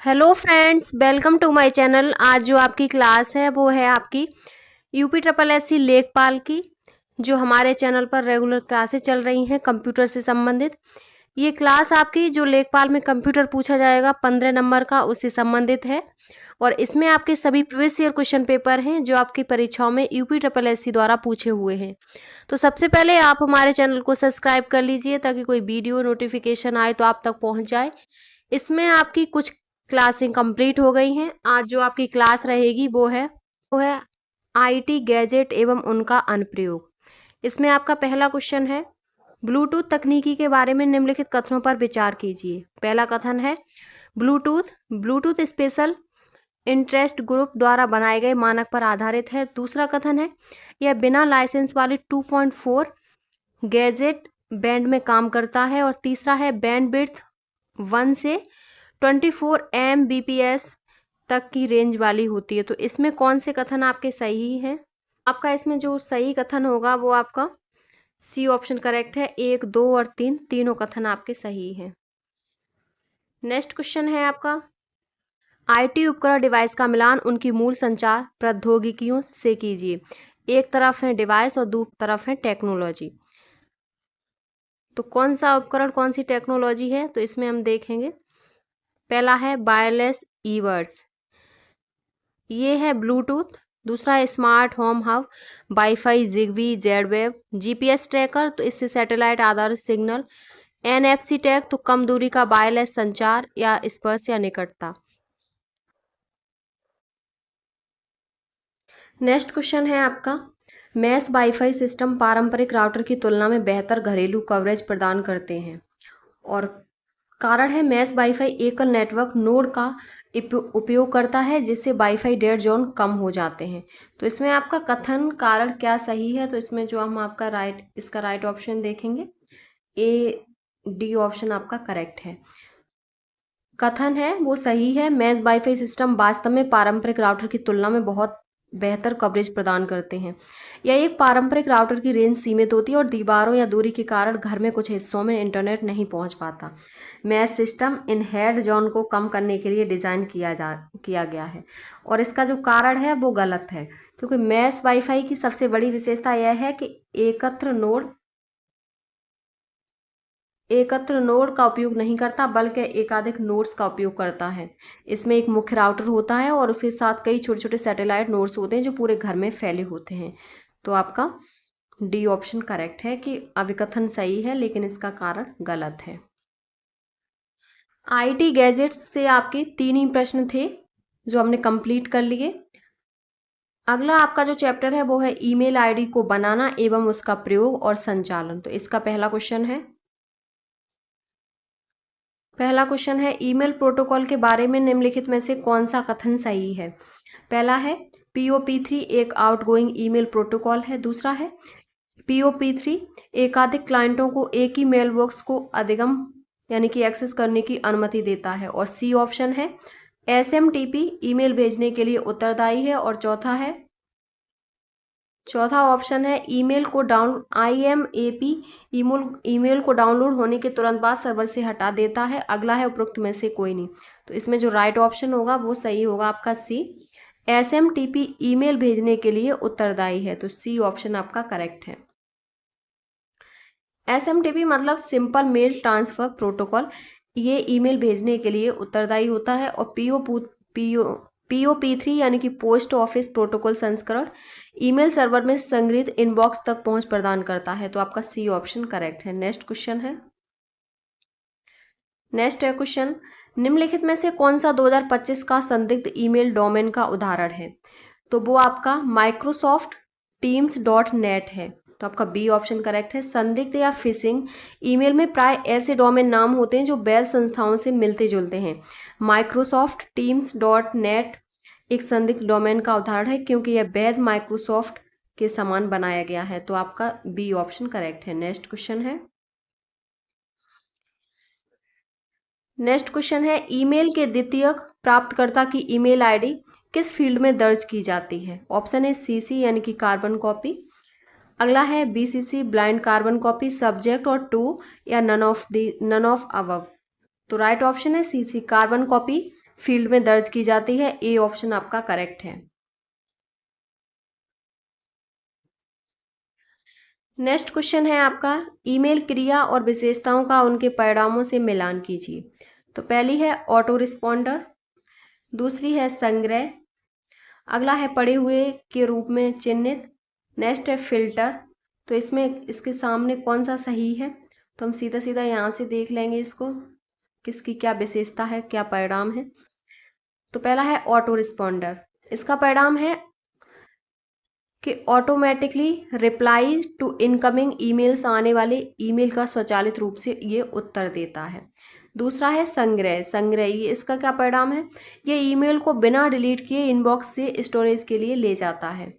Hello friends, welcome to my channel. आज जो आपकी क्लास है वो है आपकी यूपी ट्रिपल एस सी लेखपाल की, जो हमारे चैनल पर रेगुलर क्लासेस चल रही हैं कंप्यूटर से संबंधित। ये क्लास आपकी जो लेखपाल में कंप्यूटर पूछा जाएगा 15 नंबर का, उससे संबंधित है। और इसमें आपके सभी प्रीवियस ईयर क्वेश्चन पेपर हैं जो आपकी परीक्षाओं में यूपी ट्रिपल एस सी द्वारा पूछे हुए हैं। तो सबसे पहले आप हमारे चैनल को सब्सक्राइब कर लीजिए ताकि कोई वीडियो नोटिफिकेशन आए तो आप तक पहुंच जाए। इसमें आपकी कुछ क्लासें कंप्लीट हो गई हैं। आज जो आपकी क्लास रहेगी वो है आईटी गैजेट एवं उनका अनुप्रयोग। इसमें आपका पहला क्वेश्चन है, ब्लूटूथ तकनीकी के बारे में निम्नलिखित कथनों पर विचार कीजिए। पहला कथन है, Bluetooth Bluetooth special interest group द्वारा बनाए गए मानक पर आधारित है। दूसरा कथन है, यह बिना लाइसेंस वाली 2.4 गैजेट बैंड में काम करता है। और तीसरा है, बैंड विड्थ 1 से 24 Mbps तक की रेंज वाली होती है। तो इसमें कौन से कथन आपके सही हैं? आपका इसमें जो सही कथन होगा वो आपका सी ऑप्शन करेक्ट है। 1, 2 और 3 तीनों कथन आपके सही हैं। नेक्स्ट क्वेश्चन है आपका, आईटी उपकरण डिवाइस का मिलान उनकी मूल संचार प्रौद्योगिकियों से कीजिए। एक तरफ है डिवाइस और दूसरी तरफ है टेक्नोलॉजी। तो कौन सा उपकरण कौन सी टेक्नोलॉजी है? तो इसमें हम देखेंगे, पहला है वायरलेस ईयरबड्स, ये है ब्लूटूथ। दूसरा है smart home hub, wifi, Zigbee, Z wave, GPS tracker, तो इससे सैटेलाइट आधारित सिग्नल, एनएफसी टैग, तो कम दूरी का वायरलेस संचार या स्पर्श या निकटता। नेक्स्ट क्वेश्चन है आपका, मैश वाईफाई सिस्टम पारंपरिक राउटर की तुलना में बेहतर घरेलू कवरेज प्रदान करते हैं। और कारण है, मैश वाईफाई एकल नेटवर्क नोड का उपयोग करता है जिससे वाईफाई डेड जोन कम हो जाते हैं। तो इसमें आपका कथन कारण क्या सही है? तो इसमें जो हम आपका इसका राइट ऑप्शन देखेंगे, ए डी ऑप्शन आपका करेक्ट है। कथन है वो सही है, मैश वाईफाई सिस्टम वास्तव में पारंपरिक राउटर की तुलना में बहुत बेहतर कवरेज प्रदान करते हैं। यह एक पारंपरिक राउटर की रेंज सीमित होती है और दीवारों या दूरी के कारण घर में कुछ हिस्सों में इंटरनेट नहीं पहुंच पाता। मैश सिस्टम इन हेड जोन को कम करने के लिए डिज़ाइन किया गया है। और इसका जो कारण है वो गलत है, क्योंकि मैश वाईफाई की सबसे बड़ी विशेषता यह है कि एकत्र नोड का उपयोग नहीं करता बल्कि एकाधिक नोड्स का उपयोग करता है। इसमें एक मुख्य राउटर होता है और उसके साथ कई छोटे छोटे सैटेलाइट नोड्स होते हैं जो पूरे घर में फैले होते हैं। तो आपका डी ऑप्शन करेक्ट है कि अभिकथन सही है लेकिन इसका कारण गलत है। आईटी गैजेट्स से आपके 3 ही प्रश्न थे जो हमने कंप्लीट कर लिए। अगला आपका जो चैप्टर है वो है ईमेल आईडी को बनाना एवं उसका प्रयोग और संचालन। तो इसका पहला क्वेश्चन है, ईमेल प्रोटोकॉल के बारे में निम्नलिखित में से कौन सा कथन सही है? पहला है, POP3 एक आउटगोइंग ईमेल प्रोटोकॉल है। दूसरा है, POP3 एकाधिक क्लाइंटों को एक ही मेल बॉक्स को अधिगम यानी कि एक्सेस करने की अनुमति देता है। और सी ऑप्शन है, SMTP ईमेल भेजने के लिए उत्तरदायी है। और चौथा ऑप्शन है, ईमेल को IMAP ईमेल को डाउनलोड होने के तुरंत बाद सर्वर से हटा देता है। अगला है उपरोक्त में से कोई नहीं। तो इसमें जो राइट ऑप्शन होगा वो सही होगा आपका सी, SMTP ईमेल भेजने के लिए उत्तरदायी है। तो सी ऑप्शन आपका करेक्ट है। SMTP मतलब सिंपल मेल ट्रांसफर प्रोटोकॉल, ये ईमेल भेजने के लिए उत्तरदायी होता है। और POP3 यानी कि पोस्ट ऑफिस प्रोटोकॉल संस्करण ईमेल सर्वर में संग्रहित इनबॉक्स तक पहुंच प्रदान करता है। तो आपका सी ऑप्शन करेक्ट है। नेक्स्ट है क्वेश्चन, निम्नलिखित में से कौन सा 2025 का संदिग्ध ईमेल डोमेन का उदाहरण है? तो वो आपका माइक्रोसॉफ्ट टीम्स .net है। तो आपका बी ऑप्शन करेक्ट है। संदिग्ध या फिशिंग ईमेल में प्राय ऐसे डोमेन नाम होते हैं जो वैध संस्थाओं से मिलते जुलते हैं। माइक्रोसॉफ्ट टीम्स .net एक संदिग्ध डोमेन का उदाहरण है क्योंकि यह वैध माइक्रोसॉफ्ट के समान बनाया गया है। तो आपका बी ऑप्शन करेक्ट है। नेक्स्ट क्वेश्चन है, ईमेल के द्वितीयक प्राप्तकर्ता की ईमेल आईडी किस फील्ड में दर्ज की जाती है? ऑप्शन है CC यानी कि कार्बन कॉपी, अगला है BCC blind carbon copy, subject और टू, या नन ऑफ अबव। तो राइट ऑप्शन है CC कार्बन कॉपी फील्ड में दर्ज की जाती है। ए ऑप्शन आपका करेक्ट है। नेक्स्ट क्वेश्चन है आपका, ईमेल क्रिया और विशेषताओं का उनके परिणामों से मिलान कीजिए। तो पहली है ऑटो रिस्पॉन्डर, दूसरी है संग्रह, अगला है पढ़े हुए के रूप में चिन्हित, नेक्स्ट है फिल्टर। तो इसमें इसके सामने कौन सा सही है, तो हम सीधा सीधा यहाँ से देख लेंगे इसको, किसकी क्या विशेषता है, क्या परिणाम है। तो पहला है ऑटो रिस्पॉन्डर, इसका परिणाम है कि automatically reply to incoming emails, आने वाले ईमेल का स्वचालित रूप से ये उत्तर देता है। दूसरा है संग्रह, संग्रह ये इसका क्या परिणाम है, ये ईमेल को बिना डिलीट किए इनबॉक्स से स्टोरेज के लिए ले जाता है।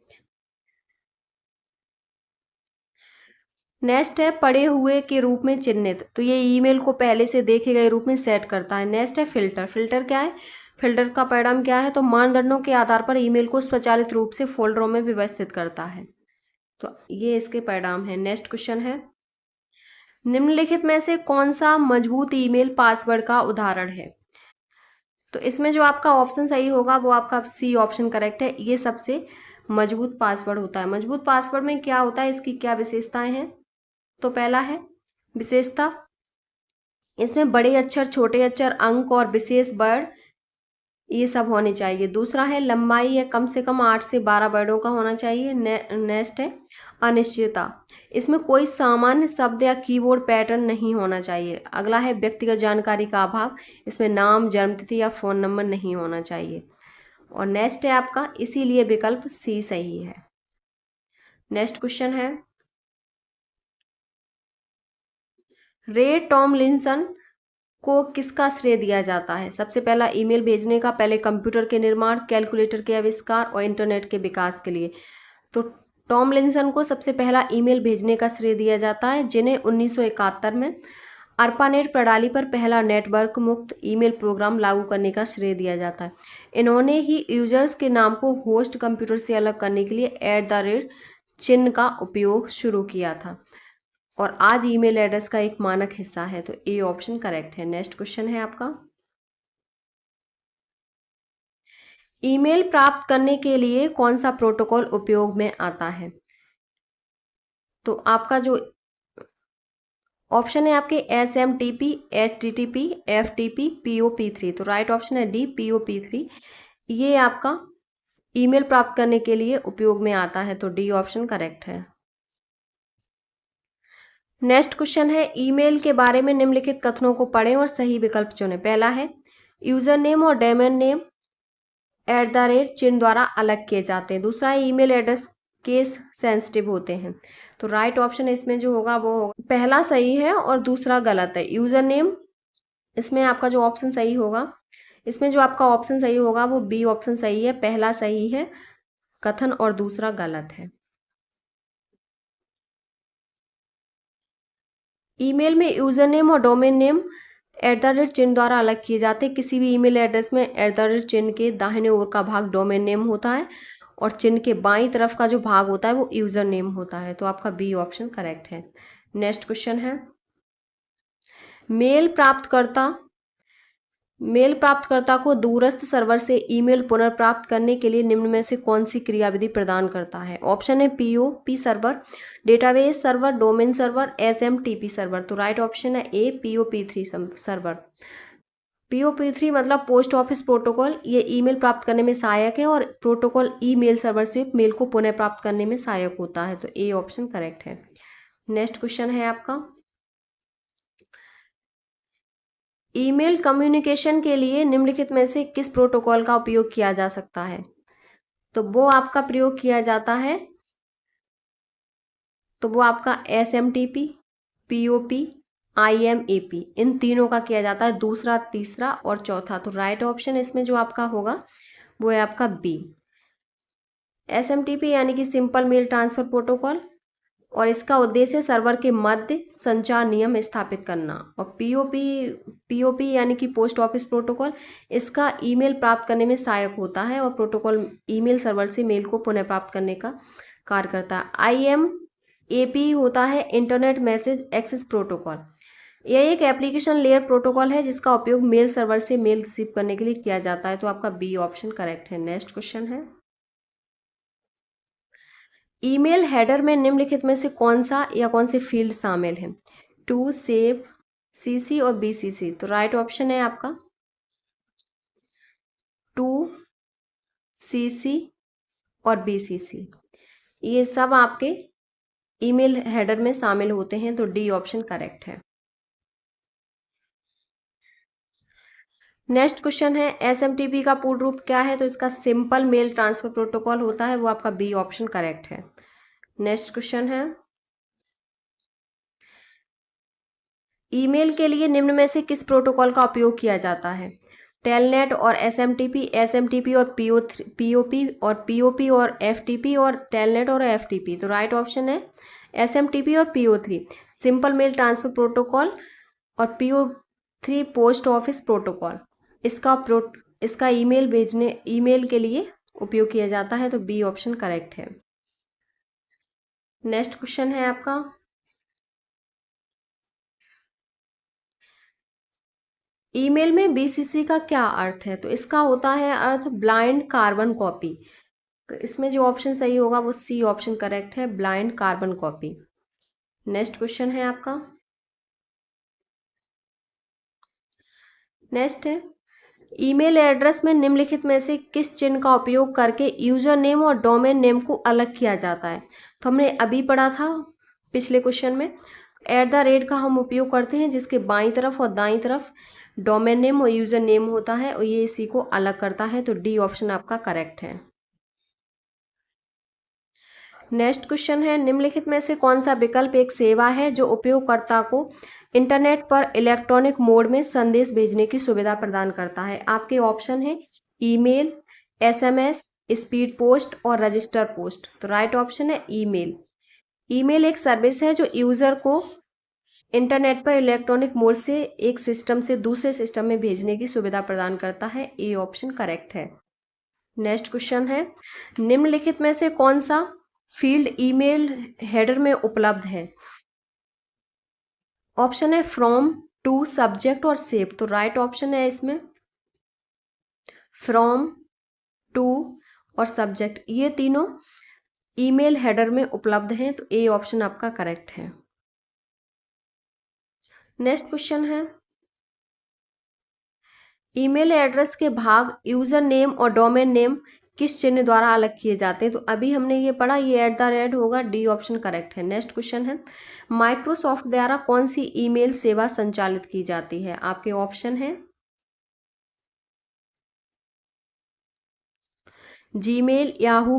नेक्स्ट है पढ़े हुए के रूप में चिन्हित, तो ये ईमेल को पहले से देखे गए रूप में सेट करता है। नेक्स्ट है फिल्टर, फिल्टर क्या है, फिल्टर का परिणाम क्या है, तो मानदंडों के आधार पर ईमेल को स्वचालित रूप से फोल्डरों में व्यवस्थित करता है। तो ये इसके परिणाम है। नेक्स्ट क्वेश्चन है, निम्नलिखित में से कौन सा मजबूत ईमेल पासवर्ड का उदाहरण है। तो इसमें जो आपका ऑप्शन सही होगा वो आपका सी ऑप्शन करेक्ट है, ये सबसे मजबूत पासवर्ड होता है। मजबूत पासवर्ड में क्या होता है, इसकी क्या विशेषताएं हैं। तो पहला है विशेषता, इसमें बड़े अक्षर, छोटे अक्षर, अंक और विशेष वर्ड ये सब होने चाहिए। दूसरा है लंबाई या कम से कम 8 से 12 वर्डों का होना चाहिए। नेक्स्ट है अनिश्चितता, इसमें कोई सामान्य शब्द या कीबोर्ड पैटर्न नहीं होना चाहिए। अगला है व्यक्तिगत जानकारी का अभाव, इसमें नाम, जन्मतिथि या फ़ोन नंबर नहीं होना चाहिए। और नेक्स्ट है आपका इसीलिए विकल्प सी सही है। नेक्स्ट क्वेश्चन है, रे टॉमलिंसन को किसका श्रेय दिया जाता है। सबसे पहला ईमेल भेजने का, पहले कंप्यूटर के निर्माण, कैलकुलेटर के आविष्कार और इंटरनेट के विकास के लिए। तो टॉमलिंसन को सबसे पहला ईमेल भेजने का श्रेय दिया जाता है, जिन्हें 1971 में अर्पानेट प्रणाली पर पहला नेटवर्क मुक्त ईमेल प्रोग्राम लागू करने का श्रेय दिया जाता है। इन्होंने ही यूजर्स के नाम को होस्ट कंप्यूटर से अलग करने के लिए @ चिन्ह का उपयोग शुरू किया था और आज ईमेल एड्रेस का एक मानक हिस्सा है। तो ए ऑप्शन करेक्ट है। नेक्स्ट क्वेश्चन है आपका, ईमेल प्राप्त करने के लिए कौन सा प्रोटोकॉल उपयोग में आता है। तो आपका जो ऑप्शन है आपके SMTP, HTTP, FTP, POP3। तो राइट ऑप्शन है डी POP3, ये आपका ईमेल प्राप्त करने के लिए उपयोग में आता है। तो डी ऑप्शन करेक्ट है। नेक्स्ट क्वेश्चन है, ईमेल के बारे में निम्नलिखित कथनों को पढ़ें और सही विकल्प चुनें। पहला है यूजर नेम और डोमेन नेम @ चिन्ह द्वारा अलग किए जाते हैं। दूसरा है ईमेल एड्रेस केस सेंसिटिव होते हैं। तो राइट ऑप्शन इसमें जो होगा वो होगा, पहला सही है और दूसरा गलत है। यूजर नेम, इसमें आपका जो ऑप्शन सही होगा, इसमें जो आपका ऑप्शन सही होगा वो बी ऑप्शन सही है, पहला सही है कथन और दूसरा गलत है। ईमेल में यूजर नेम और डोमेन नेम @ चिन्ह द्वारा अलग किए जाते हैं। किसी भी ईमेल एड्रेस में @ चिन्ह के दाहिने ओर का भाग डोमेन नेम होता है और चिन्ह के बाईं तरफ का जो भाग होता है वो यूजर नेम होता है। तो आपका बी ऑप्शन करेक्ट है। नेक्स्ट क्वेश्चन है, मेल प्राप्तकर्ता को दूरस्थ सर्वर से ईमेल पुनर्प्राप्त करने के लिए निम्न में से कौन सी क्रियाविधि प्रदान करता है। ऑप्शन है POP server, database server, domain server, SMTP server. तो राइट ऑप्शन है ए POP3 सर्वर। POP3 मतलब पोस्ट ऑफिस प्रोटोकॉल, ये ईमेल प्राप्त करने में सहायक है और प्रोटोकॉल ईमेल सर्वर से मेल को पुनः प्राप्त करने में सहायक होता है। तो ए ऑप्शन करेक्ट है। नेक्स्ट क्वेश्चन है आपका, ईमेल कम्युनिकेशन के लिए निम्नलिखित में से किस प्रोटोकॉल का उपयोग किया जा सकता है। तो वो आपका प्रयोग किया जाता है, तो वो आपका SMTP, POP, IMAP, इन तीनों का किया जाता है, दूसरा, तीसरा और चौथा। तो राइट ऑप्शन इसमें जो आपका होगा वो है आपका बी। SMTP यानी कि सिंपल मेल ट्रांसफर प्रोटोकॉल, और इसका उद्देश्य सर्वर के मध्य संचार नियम स्थापित करना। और POP यानी कि पोस्ट ऑफिस प्रोटोकॉल, इसका ईमेल प्राप्त करने में सहायक होता है और प्रोटोकॉल ईमेल सर्वर से मेल को पुनः प्राप्त करने का कार्य करता है। IMAP होता है इंटरनेट मैसेज एक्सेस प्रोटोकॉल, यह एक एप्लीकेशन लेयर प्रोटोकॉल है जिसका उपयोग मेल सर्वर से मेल रिसीव करने के लिए किया जाता है। तो आपका बी ऑप्शन करेक्ट है। नेक्स्ट क्वेश्चन है, ईमेल हेडर में निम्नलिखित में से कौन सा या कौन से फील्ड शामिल हैं? टू, सेव, सीसी और बीसीसी। तो राइट ऑप्शन है आपका टू, सीसी और बीसीसी। ये सब आपके ईमेल हेडर में शामिल होते हैं। तो डी ऑप्शन करेक्ट है। नेक्स्ट क्वेश्चन है, एसएमटीपी का पूर्ण रूप क्या है? तो इसका सिंपल मेल ट्रांसफर प्रोटोकॉल होता है। वो आपका बी ऑप्शन करेक्ट है। नेक्स्ट क्वेश्चन है, ईमेल के लिए निम्न में से किस प्रोटोकॉल का उपयोग किया जाता है? टेलनेट और एसएमटीपी, एसएमटीपी और पीओपी और पीओपी और एफटीपी और टेलनेट और एफटीपी। तो राइट ऑप्शन है एसएमटीपी और पीओ3 सिंपल मेल ट्रांसफर प्रोटोकॉल और पीओ3 पोस्ट ऑफिस प्रोटोकॉल। इसका ईमेल के लिए उपयोग किया जाता है। तो बी ऑप्शन करेक्ट है। नेक्स्ट क्वेश्चन है आपका, ईमेल में बीसीसी का क्या अर्थ है? तो इसका होता है अर्थ ब्लाइंड कार्बन कॉपी। तो इसमें जो ऑप्शन सही होगा वो सी ऑप्शन करेक्ट है, blind carbon copy. Next question है आपका, नेक्स्ट है, ईमेल एड्रेस में निम्नलिखित में से किस चिन्ह का उपयोग करके यूजर नेम और डोमेन नेम को अलग किया जाता है? तो हमने अभी पढ़ा था पिछले क्वेश्चन में, @ का हम उपयोग करते हैं जिसके बाईं तरफ और दाईं तरफ डोमेन नेम और यूजर नेम होता है और ये इसी को अलग करता है। तो डी ऑप्शन आपका करेक्ट है। नेक्स्ट क्वेश्चन है, निम्नलिखित में से कौन सा विकल्प एक सेवा है जो उपयोगकर्ता को इंटरनेट पर इलेक्ट्रॉनिक मोड में संदेश भेजने की सुविधा प्रदान करता है? आपके ऑप्शन है ईमेल, एसएमएस, स्पीड पोस्ट और रजिस्टर पोस्ट। तो राइट ऑप्शन है ईमेल। ईमेल एक सर्विस है जो यूजर को इंटरनेट पर इलेक्ट्रॉनिक मोड से एक सिस्टम से दूसरे सिस्टम में भेजने की सुविधा प्रदान करता है। ए ऑप्शन करेक्ट है। नेक्स्ट क्वेश्चन है, निम्नलिखित में से कौन सा फील्ड ईमेल हेडर में उपलब्ध है? ऑप्शन है फ्रॉम, टू, सब्जेक्ट और सेव। तो राइट ऑप्शन है इसमें फ्रॉम, टू और सब्जेक्ट, ये तीनों ईमेल हेडर में उपलब्ध हैं। तो ए ऑप्शन आपका करेक्ट है। नेक्स्ट क्वेश्चन है, ईमेल एड्रेस के भाग यूजर नेम और डोमेन नेम किस चिन्ह द्वारा अलग किए जाते हैं? तो अभी हमने ये पढ़ा, ये @ होगा। डी ऑप्शन करेक्ट है। नेक्स्ट क्वेश्चन है, माइक्रोसॉफ्ट द्वारा कौन सी ईमेल सेवा संचालित की जाती है? आपके ऑप्शन है जीमेल, याहू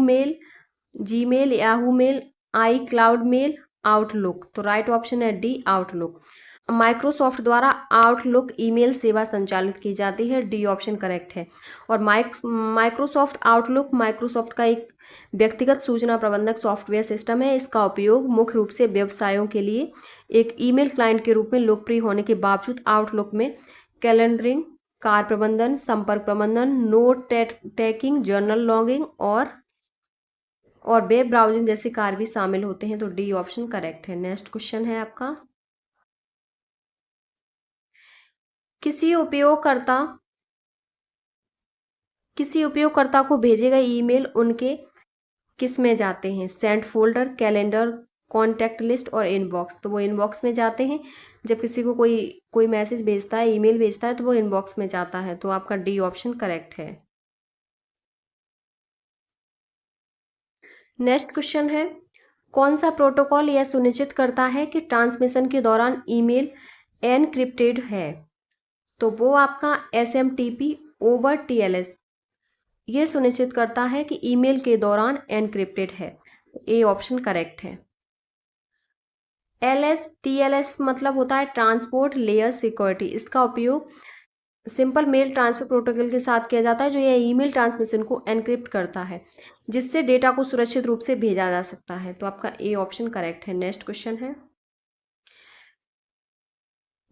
मेल, आई क्लाउड मेल, आउटलुक। तो राइट ऑप्शन है डी, आउटलुक। माइक्रोसॉफ्ट द्वारा आउटलुक ईमेल सेवा संचालित की जाती है। डी ऑप्शन करेक्ट है। और माइक्रोसॉफ्ट आउटलुक माइक्रोसॉफ्ट का एक व्यक्तिगत सूचना प्रबंधक सॉफ्टवेयर सिस्टम है। इसका उपयोग मुख्य रूप से व्यवसायों के लिए एक ईमेल क्लाइंट के रूप में लोकप्रिय होने के बावजूद आउटलुक में कैलेंडरिंग, कार्य प्रबंधन, संपर्क प्रबंधन, नोट टेकिंग, जर्नल लॉगिंग और वेब ब्राउजिंग जैसे कार्य भी शामिल होते हैं। तो डी ऑप्शन करेक्ट है। नेक्स्ट क्वेश्चन है आपका, किसी उपयोगकर्ता को भेजे गए ईमेल उनके किस में जाते हैं? Sent folder, calendar, contact list और इनबॉक्स। तो वो इनबॉक्स में जाते हैं। जब किसी को कोई मैसेज भेजता है, ईमेल भेजता है, तो वो इनबॉक्स में जाता है। तो आपका डी ऑप्शन करेक्ट है। नेक्स्ट क्वेश्चन है, कौन सा प्रोटोकॉल यह सुनिश्चित करता है कि ट्रांसमिशन के दौरान ईमेल एनक्रिप्टेड है? तो वो आपका एसएमटीपी ओवर टीएलएस ये सुनिश्चित करता है कि ईमेल के दौरान एनक्रिप्टेड है। ए ऑप्शन करेक्ट है। टीएलएस मतलब होता है ट्रांसपोर्ट लेयर सिक्योरिटी। इसका उपयोग सिंपल मेल ट्रांसफर प्रोटोकॉल के साथ किया जाता है जो यह ईमेल ट्रांसमिशन को एनक्रिप्ट करता है जिससे डेटा को सुरक्षित रूप से भेजा जा सकता है। तो आपका ए ऑप्शन करेक्ट है। नेक्स्ट क्वेश्चन है,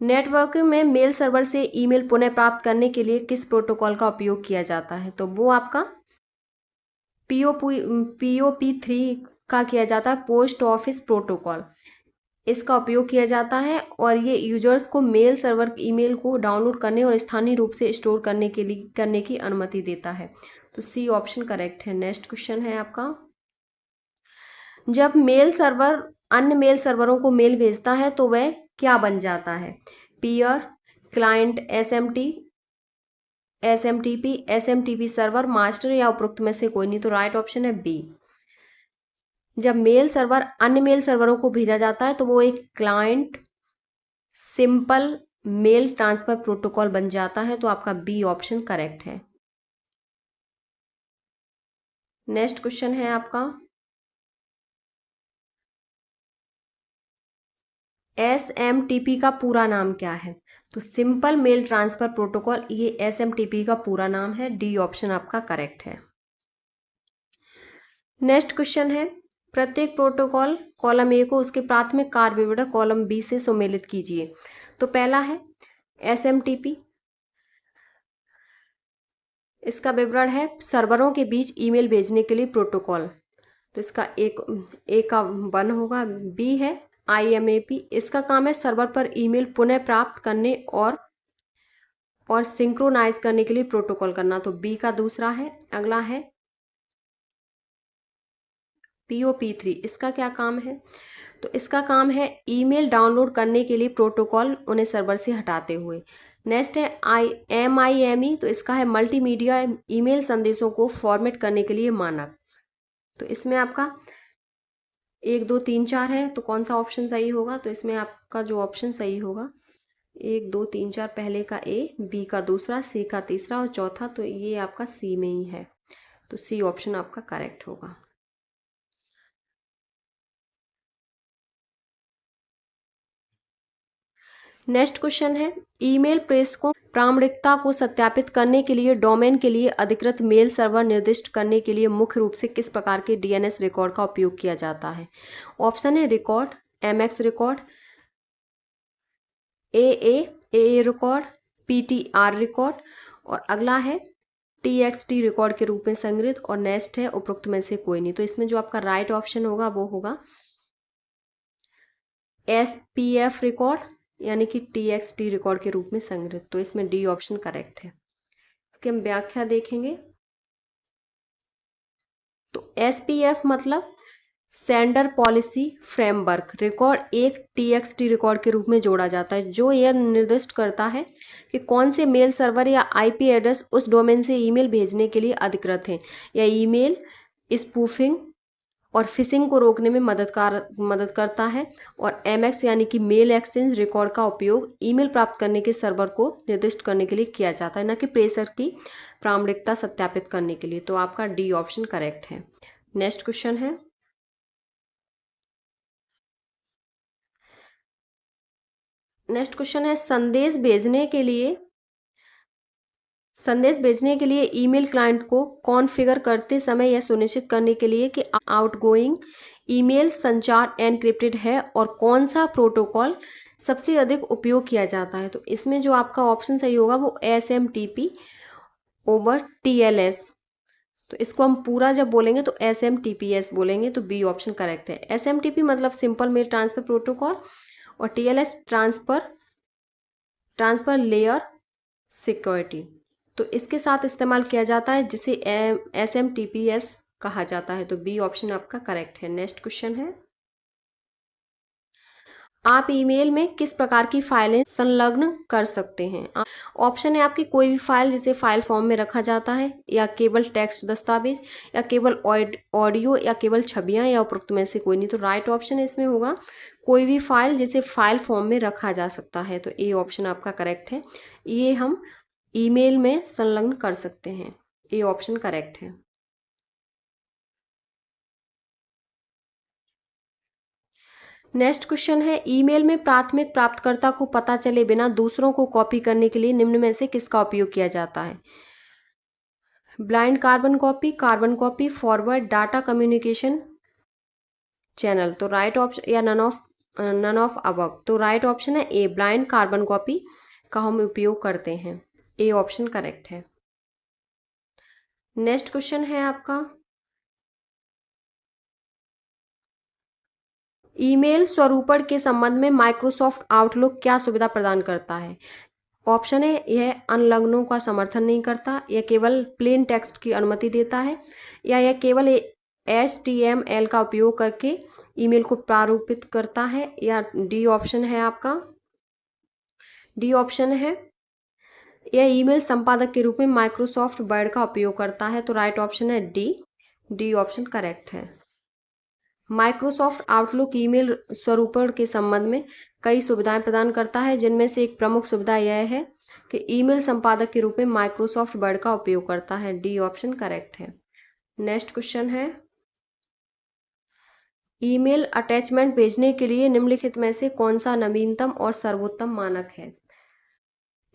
नेटवर्किंग में मेल सर्वर से ईमेल पुनः प्राप्त करने के लिए किस प्रोटोकॉल का उपयोग किया जाता है? तो वो आपका पीओपी3 का किया जाता है, पोस्ट ऑफिस प्रोटोकॉल। इसका उपयोग किया जाता है और ये यूजर्स को मेल सर्वर ईमेल को डाउनलोड करने और स्थानीय रूप से स्टोर करने की अनुमति देता है। तो सी ऑप्शन करेक्ट है। नेक्स्ट क्वेश्चन है आपका, जब मेल सर्वर अन्य मेल सर्वरों को मेल भेजता है तो वह क्या बन जाता है? Peer, client, SMTP server, master या उपरोक्त में से कोई नहीं। तो राइट ऑप्शन है बी। जब मेल सर्वर अन्य मेल सर्वरों को भेजा जाता है तो वो एक client simple mail transfer protocol बन जाता है। तो आपका बी ऑप्शन करेक्ट है। नेक्स्ट क्वेश्चन है आपका, एसएमटीपी का पूरा नाम क्या है? तो सिंपल मेल ट्रांसफर प्रोटोकॉल, ये एसएमटीपी का पूरा नाम है। डी ऑप्शन आपका करेक्ट है। नेक्स्ट क्वेश्चन है, प्रत्येक प्रोटोकॉल कॉलम ए को उसके प्राथमिक कार्य विवरण कॉलम बी से सुमेलित कीजिए। तो पहला है एसएमटीपी, इसका विवरण है सर्वरों के बीच ईमेल भेजने के लिए प्रोटोकॉल। तो इसका एक का 1 होगा। बी है आईएमएपी, इसका काम है सर्वर पर ईमेल पुनः प्राप्त करने और सिंक्रोनाइज करने के लिए प्रोटोकॉल करना। तो बी का दूसरा है। अगला है POP3, इसका क्या काम है? तो इसका काम है ईमेल डाउनलोड करने के लिए प्रोटोकॉल उन्हें सर्वर से हटाते हुए। नेक्स्ट है MIME, तो इसका है मल्टीमीडिया ईमेल संदेशों को फॉर्मेट करने के लिए मानक। तो इसमें आपका 1 2 3 4 है, तो कौन सा ऑप्शन सही होगा? तो इसमें आपका जो ऑप्शन सही होगा 1 2 3 4, पहले का ए, बी का दूसरा, सी का तीसरा और चौथा, तो ये आपका सी में ही है। तो सी ऑप्शन आपका करेक्ट होगा। नेक्स्ट क्वेश्चन है, ईमेल प्रेस को प्रामाणिकता को सत्यापित करने के लिए डोमेन के लिए अधिकृत मेल सर्वर निर्दिष्ट करने के लिए मुख्य रूप से किस प्रकार के DNS रिकॉर्ड का उपयोग किया जाता है? ऑप्शन है record, MX record, AA record, PTR record और अगला है TXT रिकॉर्ड के रूप में संग्रहित और नेक्स्ट है उपरोक्त में से कोई नहीं। तो इसमें जो आपका राइट ऑप्शन होगा वो होगा SPF रिकॉर्ड, यानी कि TXT रिकॉर्ड के रूप में संग्रहित। तो इसमें डी ऑप्शन करेक्ट है। इसकी हम व्याख्या देखेंगे। तो SPF मतलब सेंडर पॉलिसी फ्रेमवर्क रिकॉर्ड एक TXT रिकॉर्ड के रूप में जोड़ा जाता है, जो यह निर्दिष्ट करता है कि कौन से मेल सर्वर या IP एड्रेस उस डोमेन से ईमेल भेजने के लिए अधिकृत हैं। यह ईमेल स्पूफिंग और फिशिंग को रोकने में मदद करता है। और MX यानी कि मेल एक्सचेंज रिकॉर्ड का उपयोग ईमेल प्राप्त करने के सर्वर को निर्दिष्ट करने के लिए किया जाता है, न कि प्रेषक की प्रामाणिकता सत्यापित करने के लिए। तो आपका डी ऑप्शन करेक्ट है। नेक्स्ट क्वेश्चन है, संदेश भेजने के लिए ईमेल क्लाइंट को कॉन्फ़िगर करते समय यह सुनिश्चित करने के लिए कि आउटगोइंग ईमेल संचार एनक्रिप्टेड है और कौन सा प्रोटोकॉल सबसे अधिक उपयोग किया जाता है। तो इसमें जो आपका ऑप्शन सही होगा वो SMTP ओवर TLS। तो इसको हम पूरा जब बोलेंगे तो SMTPS बोलेंगे। तो बी ऑप्शन करेक्ट है। SMTP मतलब सिंपल मेल ट्रांसफर प्रोटोकॉल और TLS ट्रांसफर लेयर सिक्योरिटी। तो इसके साथ इस्तेमाल किया जाता है जिसे SMTPS कहा जाता है। तो बी ऑप्शन आपका करेक्ट है। नेक्स्ट क्वेश्चन है, आप ईमेल में किस प्रकार की फाइलें संलग्न कर सकते हैं? ऑप्शन है आपकी कोई भी फाइल जिसे फाइल फॉर्म में रखा जाता है, या केवल टेक्स्ट दस्तावेज, या केवल ऑडियो, या केवल छवियां, या उपरोक्त में से कोई नहीं। तो राइट ऑप्शन इसमें होगा कोई भी फाइल जिसे फाइल फॉर्म में रखा जा सकता है। तो ए ऑप्शन आपका करेक्ट है। ये हम ईमेल में संलग्न कर सकते हैं। ए ऑप्शन करेक्ट है। नेक्स्ट क्वेश्चन है, ईमेल में प्राथमिक प्राप्तकर्ता को पता चले बिना दूसरों को कॉपी करने के लिए निम्न में से किसका उपयोग किया जाता है? Blind carbon copy, forward data communication channel. तो राइट ऑप्शन या नन ऑफ अबव। तो राइट ऑप्शन है ए, ब्लाइंड कार्बन कॉपी का हम उपयोग करते हैं। ए ऑप्शन करेक्ट है। नेक्स्ट क्वेश्चन है आपका, ईमेल स्वरूपण के संबंध में माइक्रोसॉफ्ट आउटलुक क्या सुविधा प्रदान करता है? ऑप्शन है, यह अनलग्नों का समर्थन नहीं करता, यह केवल प्लेन टेक्स्ट की अनुमति देता है, या यह केवल HTML का उपयोग करके ईमेल को प्रारूपित करता है, या डी ऑप्शन है आपका। डी ऑप्शन है, यह ईमेल संपादक के रूप में माइक्रोसॉफ्ट वर्ड का उपयोग करता है। तो राइट ऑप्शन है डी ऑप्शन करेक्ट है। माइक्रोसॉफ्ट आउटलुक ईमेल स्वरूपण के संबंध में कई सुविधाएं प्रदान करता है, जिनमें से एक प्रमुख सुविधा यह है कि ईमेल संपादक के रूप में माइक्रोसॉफ्ट वर्ड का उपयोग करता है। डी ऑप्शन करेक्ट है। नेक्स्ट क्वेश्चन है, ईमेल अटैचमेंट भेजने के लिए निम्नलिखित में से कौन सा नवीनतम और सर्वोत्तम मानक है?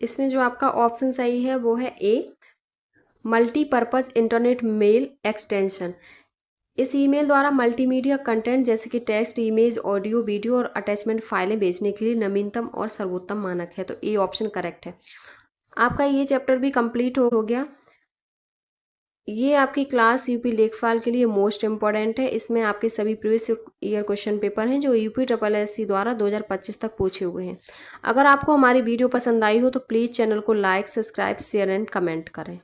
इसमें जो आपका ऑप्शन सही है वो है ए, मल्टीपर्पज इंटरनेट मेल एक्सटेंशन। इस ईमेल द्वारा मल्टीमीडिया कंटेंट जैसे कि टेक्स्ट, इमेज, ऑडियो, वीडियो और अटैचमेंट फाइलें भेजने के लिए नवीनतम और सर्वोत्तम मानक है। तो ए ऑप्शन करेक्ट है। आपका ये चैप्टर भी कंप्लीट हो गया। ये आपकी क्लास यूपी लेखपाल के लिए मोस्ट इम्पॉर्टेंट है। इसमें आपके सभी प्रीवियस ईयर क्वेश्चन पेपर हैं जो UPSSC द्वारा 2025 तक पूछे हुए हैं। अगर आपको हमारी वीडियो पसंद आई हो तो प्लीज़ चैनल को like, subscribe, share and comment करें।